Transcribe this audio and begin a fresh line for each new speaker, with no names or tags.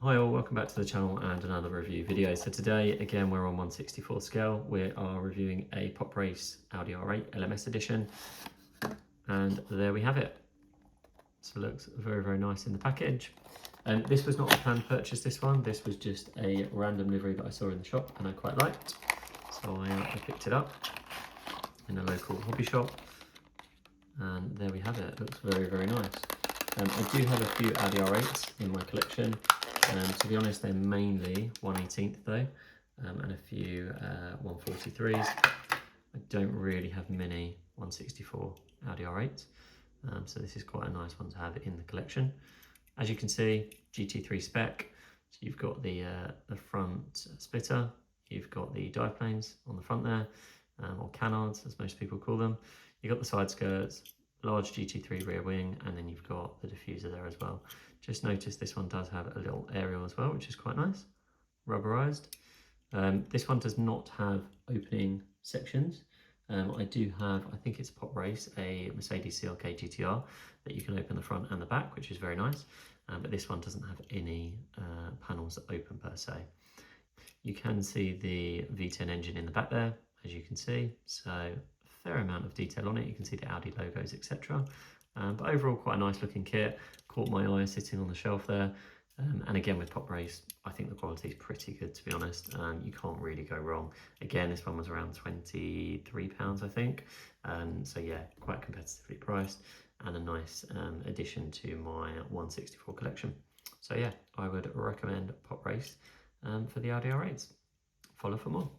Hi all, welcome back to the channel and another review video. So today, again, we're on 1/64 scale. We are reviewing a Pop Race Audi R8 LMS edition. And there we have it. So it looks very, very nice in the package. And this was not a planned purchase, this one. This was just a random livery that I saw in the shop and I quite liked. So I picked it up in a local hobby shop. And there we have it. It looks very, very nice. I do have a few Audi R8s in my collection. To be honest, they're mainly 1/18th though, and a few 143s. I don't really have many 1/64 Audi R8s, so this is quite a nice one to have in the collection. As you can see, GT3 spec. So you've got the front splitter, you've got the dive planes on the front there, or canards as most people call them. You've got the side skirts, large GT3 rear wing, and then you've got the diffuser there as well. Just notice this one does have a little aerial as well, which is quite nice, rubberized. This one does not have opening sections. I do have, I think it's Pop Race, a Mercedes CLK GTR that you can open the front and the back, which is very nice. But this one doesn't have any panels that open per se. You can see the V10 engine in the back there, as you can see. So a fair amount of detail on it. You can see the Audi logos, etc. But overall, quite a nice looking kit. Caught my eye sitting on the shelf there. And again, with Pop Race, I think the quality is pretty good, to be honest. You can't really go wrong. Again, this one was around £23, I think. So yeah, quite competitively priced and a nice addition to my 1/64 collection. So yeah, I would recommend Pop Race for the Audi R8s. Follow for more.